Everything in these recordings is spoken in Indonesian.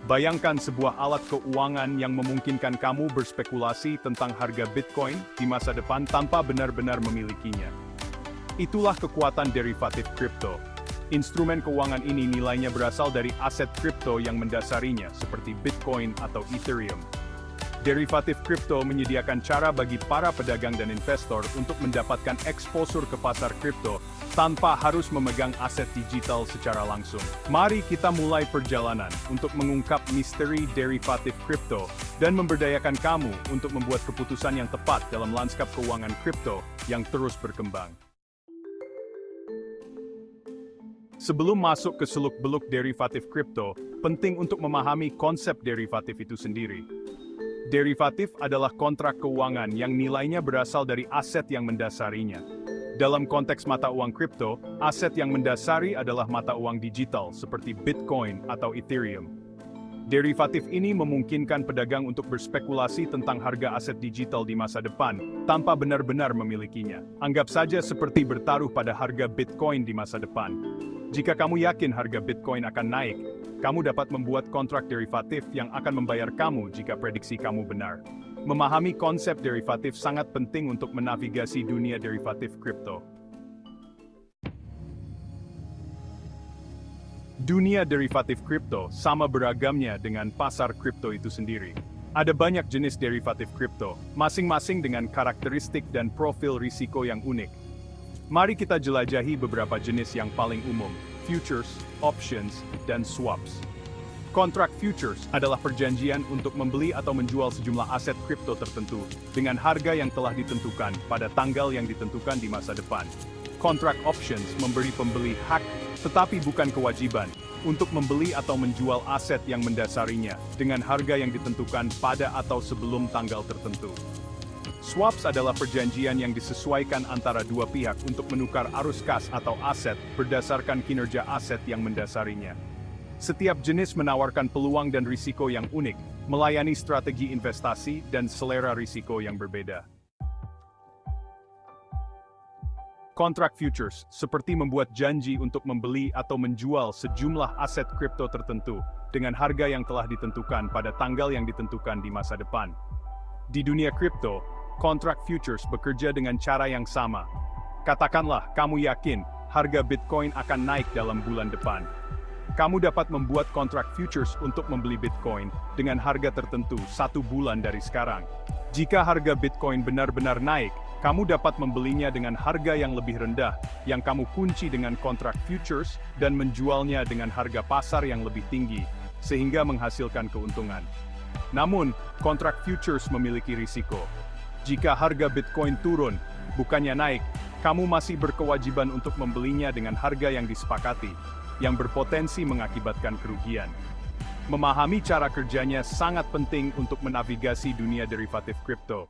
Bayangkan sebuah alat keuangan yang memungkinkan kamu berspekulasi tentang harga Bitcoin di masa depan tanpa benar-benar memilikinya. Itulah kekuatan derivatif kripto. Instrumen keuangan ini nilainya berasal dari aset kripto yang mendasarinya, seperti Bitcoin atau Ethereum. Derivatif kripto menyediakan cara bagi para pedagang dan investor untuk mendapatkan eksposur ke pasar kripto tanpa harus memegang aset digital secara langsung. Mari kita mulai perjalanan untuk mengungkap misteri derivatif kripto dan memberdayakan kamu untuk membuat keputusan yang tepat dalam lanskap keuangan kripto yang terus berkembang. Sebelum masuk ke seluk-beluk derivatif kripto, penting untuk memahami konsep derivatif itu sendiri. Derivatif adalah kontrak keuangan yang nilainya berasal dari aset yang mendasarinya. Dalam konteks mata uang kripto, aset yang mendasari adalah mata uang digital seperti Bitcoin atau Ethereum. Derivatif ini memungkinkan pedagang untuk berspekulasi tentang harga aset digital di masa depan tanpa benar-benar memilikinya. Anggap saja seperti bertaruh pada harga Bitcoin di masa depan. Jika kamu yakin harga Bitcoin akan naik, kamu dapat membuat kontrak derivatif yang akan membayar kamu jika prediksi kamu benar. Memahami konsep derivatif sangat penting untuk menavigasi dunia derivatif kripto. Dunia derivatif kripto sama beragamnya dengan pasar kripto itu sendiri. Ada banyak jenis derivatif kripto, masing-masing dengan karakteristik dan profil risiko yang unik. Mari kita jelajahi beberapa jenis yang paling umum: futures, options, dan swaps. Kontrak futures adalah perjanjian untuk membeli atau menjual sejumlah aset kripto tertentu dengan harga yang telah ditentukan pada tanggal yang ditentukan di masa depan. Kontrak options memberi pembeli hak, tetapi bukan kewajiban, untuk membeli atau menjual aset yang mendasarinya dengan harga yang ditentukan pada atau sebelum tanggal tertentu. Swaps adalah perjanjian yang disesuaikan antara dua pihak untuk menukar arus kas atau aset berdasarkan kinerja aset yang mendasarinya. Setiap jenis menawarkan peluang dan risiko yang unik, melayani strategi investasi dan selera risiko yang berbeda. Kontrak futures seperti membuat janji untuk membeli atau menjual sejumlah aset kripto tertentu dengan harga yang telah ditentukan pada tanggal yang ditentukan di masa depan. Di dunia kripto, kontrak futures bekerja dengan cara yang sama. Katakanlah kamu yakin harga Bitcoin akan naik dalam bulan depan. Kamu dapat membuat kontrak futures untuk membeli Bitcoin dengan harga tertentu 1 bulan dari sekarang. Jika harga Bitcoin benar-benar naik, kamu dapat membelinya dengan harga yang lebih rendah, yang kamu kunci dengan kontrak futures dan menjualnya dengan harga pasar yang lebih tinggi, sehingga menghasilkan keuntungan. Namun, kontrak futures memiliki risiko. Jika harga Bitcoin turun, bukannya naik, kamu masih berkewajiban untuk membelinya dengan harga yang disepakati, yang berpotensi mengakibatkan kerugian. Memahami cara kerjanya sangat penting untuk menavigasi dunia derivatif kripto.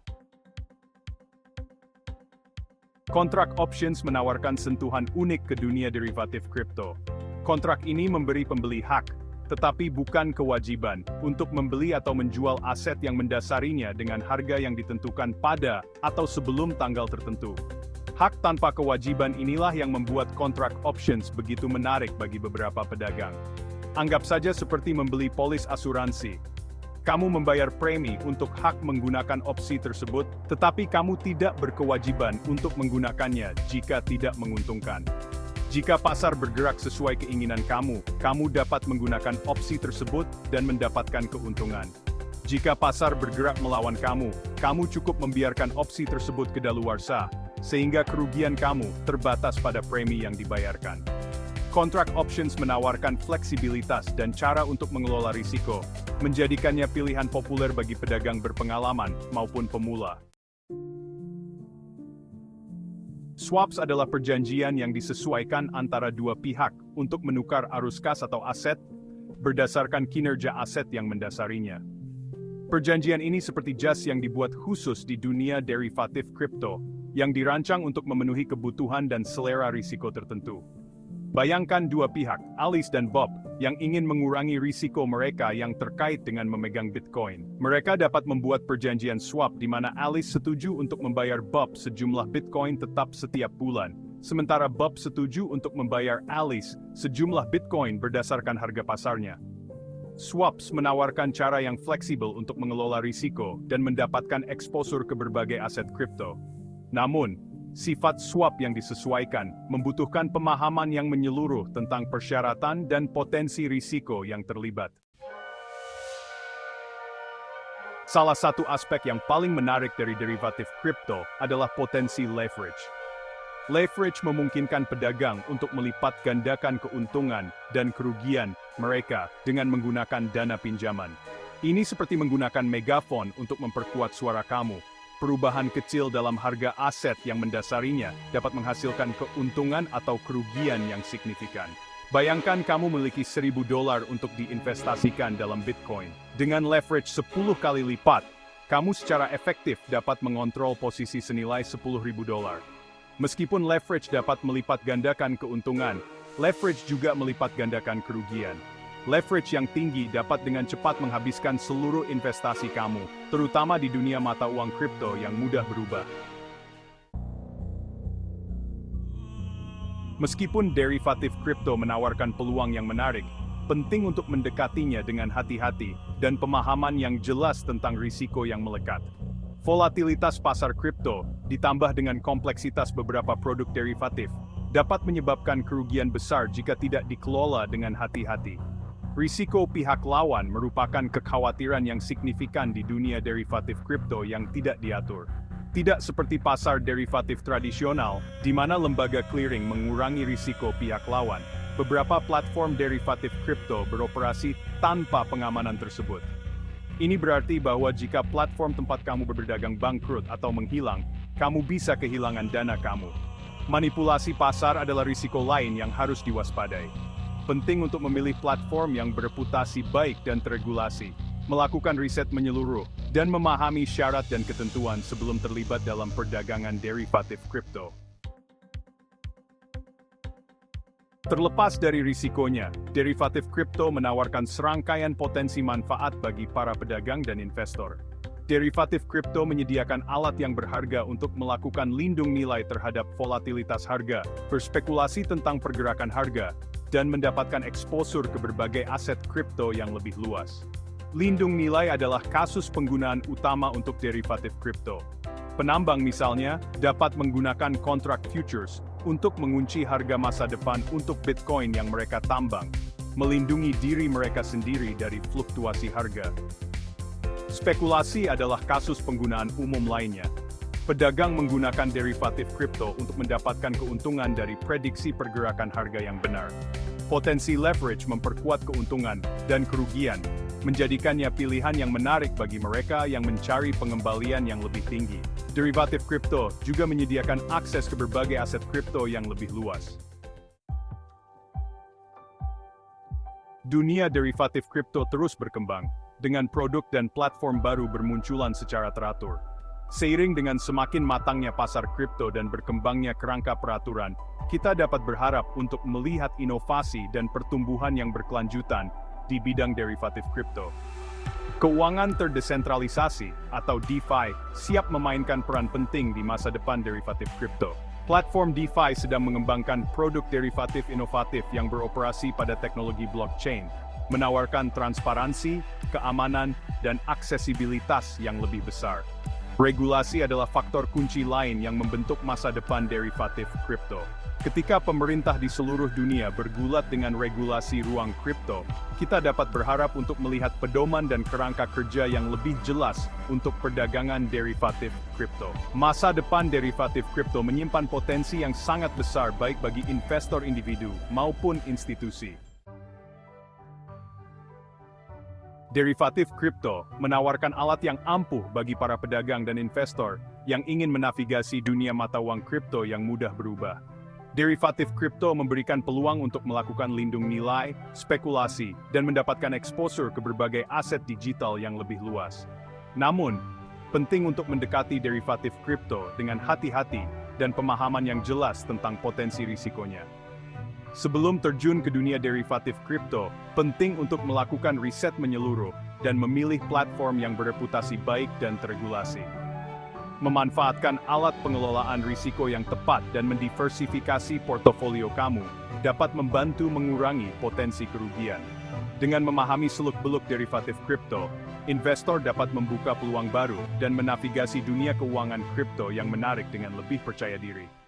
Kontrak options menawarkan sentuhan unik ke dunia derivatif kripto. Kontrak ini memberi pembeli hak, tetapi bukan kewajiban, untuk membeli atau menjual aset yang mendasarinya dengan harga yang ditentukan pada atau sebelum tanggal tertentu. Hak tanpa kewajiban inilah yang membuat kontrak options begitu menarik bagi beberapa pedagang. Anggap saja seperti membeli polis asuransi. Kamu membayar premi untuk hak menggunakan opsi tersebut, tetapi kamu tidak berkewajiban untuk menggunakannya jika tidak menguntungkan. Jika pasar bergerak sesuai keinginan kamu dapat menggunakan opsi tersebut dan mendapatkan keuntungan. Jika pasar bergerak melawan kamu cukup membiarkan opsi tersebut kedaluarsa, sehingga kerugian kamu terbatas pada premi yang dibayarkan. Kontrak options menawarkan fleksibilitas dan cara untuk mengelola risiko, menjadikannya pilihan populer bagi pedagang berpengalaman maupun pemula. Swaps adalah perjanjian yang disesuaikan antara dua pihak untuk menukar arus kas atau aset berdasarkan kinerja aset yang mendasarinya. Perjanjian ini seperti jas yang dibuat khusus di dunia derivatif kripto, yang dirancang untuk memenuhi kebutuhan dan selera risiko tertentu. Bayangkan dua pihak, Alice dan Bob, yang ingin mengurangi risiko mereka yang terkait dengan memegang Bitcoin. Mereka dapat membuat perjanjian swap di mana Alice setuju untuk membayar Bob sejumlah Bitcoin tetap setiap bulan, sementara Bob setuju untuk membayar Alice sejumlah Bitcoin berdasarkan harga pasarnya. Swaps menawarkan cara yang fleksibel untuk mengelola risiko dan mendapatkan eksposur ke berbagai aset kripto. Namun, sifat swap yang disesuaikan membutuhkan pemahaman yang menyeluruh tentang persyaratan dan potensi risiko yang terlibat. Salah satu aspek yang paling menarik dari derivatif kripto adalah potensi leverage. Leverage memungkinkan pedagang untuk melipat gandakan keuntungan dan kerugian mereka dengan menggunakan dana pinjaman. Ini seperti menggunakan megafon untuk memperkuat suara kamu. Perubahan kecil dalam harga aset yang mendasarinya dapat menghasilkan keuntungan atau kerugian yang signifikan. Bayangkan kamu memiliki $1.000 untuk diinvestasikan dalam Bitcoin. Dengan leverage 10 kali lipat, kamu secara efektif dapat mengontrol posisi senilai $10.000. Meskipun leverage dapat melipat gandakan keuntungan, leverage juga melipat gandakan kerugian. Leverage yang tinggi dapat dengan cepat menghabiskan seluruh investasi kamu, terutama di dunia mata uang kripto yang mudah berubah. Meskipun derivatif kripto menawarkan peluang yang menarik, penting untuk mendekatinya dengan hati-hati dan pemahaman yang jelas tentang risiko yang melekat. Volatilitas pasar kripto, ditambah dengan kompleksitas beberapa produk derivatif, dapat menyebabkan kerugian besar jika tidak dikelola dengan hati-hati. Risiko pihak lawan merupakan kekhawatiran yang signifikan di dunia derivatif kripto yang tidak diatur. Tidak seperti pasar derivatif tradisional, di mana lembaga clearing mengurangi risiko pihak lawan. Beberapa platform derivatif kripto beroperasi tanpa pengamanan tersebut. Ini berarti bahwa jika platform tempat kamu berdagang bangkrut atau menghilang, kamu bisa kehilangan dana kamu. Manipulasi pasar adalah risiko lain yang harus diwaspadai. Penting untuk memilih platform yang bereputasi baik dan teregulasi, melakukan riset menyeluruh, dan memahami syarat dan ketentuan sebelum terlibat dalam perdagangan derivatif kripto. Terlepas dari risikonya, derivatif kripto menawarkan serangkaian potensi manfaat bagi para pedagang dan investor. Derivatif kripto menyediakan alat yang berharga untuk melakukan lindung nilai terhadap volatilitas harga, berspekulasi tentang pergerakan harga, dan mendapatkan eksposur ke berbagai aset kripto yang lebih luas. Lindung nilai adalah kasus penggunaan utama untuk derivatif kripto. Penambang misalnya, dapat menggunakan kontrak futures untuk mengunci harga masa depan untuk Bitcoin yang mereka tambang, melindungi diri mereka sendiri dari fluktuasi harga. Spekulasi adalah kasus penggunaan umum lainnya. Pedagang menggunakan derivatif kripto untuk mendapatkan keuntungan dari prediksi pergerakan harga yang benar. Potensi leverage memperkuat keuntungan dan kerugian, menjadikannya pilihan yang menarik bagi mereka yang mencari pengembalian yang lebih tinggi. Derivatif kripto juga menyediakan akses ke berbagai aset kripto yang lebih luas. Dunia derivatif kripto terus berkembang, dengan produk dan platform baru bermunculan secara teratur. Seiring dengan semakin matangnya pasar kripto dan berkembangnya kerangka peraturan, kita dapat berharap untuk melihat inovasi dan pertumbuhan yang berkelanjutan di bidang derivatif kripto. Keuangan terdesentralisasi atau DeFi siap memainkan peran penting di masa depan derivatif kripto. Platform DeFi sedang mengembangkan produk derivatif inovatif yang beroperasi pada teknologi blockchain, menawarkan transparansi, keamanan, dan aksesibilitas yang lebih besar. Regulasi adalah faktor kunci lain yang membentuk masa depan derivatif kripto. Ketika pemerintah di seluruh dunia bergulat dengan regulasi ruang kripto, kita dapat berharap untuk melihat pedoman dan kerangka kerja yang lebih jelas untuk perdagangan derivatif kripto. Masa depan derivatif kripto menyimpan potensi yang sangat besar baik bagi investor individu maupun institusi. Derivatif kripto menawarkan alat yang ampuh bagi para pedagang dan investor yang ingin menavigasi dunia mata uang kripto yang mudah berubah. Derivatif kripto memberikan peluang untuk melakukan lindung nilai, spekulasi, dan mendapatkan eksposur ke berbagai aset digital yang lebih luas. Namun, penting untuk mendekati derivatif kripto dengan hati-hati dan pemahaman yang jelas tentang potensi risikonya. Sebelum terjun ke dunia derivatif kripto, penting untuk melakukan riset menyeluruh dan memilih platform yang bereputasi baik dan terregulasi. Memanfaatkan alat pengelolaan risiko yang tepat dan mendiversifikasi portofolio kamu dapat membantu mengurangi potensi kerugian. Dengan memahami seluk-beluk derivatif kripto, investor dapat membuka peluang baru dan menavigasi dunia keuangan kripto yang menarik dengan lebih percaya diri.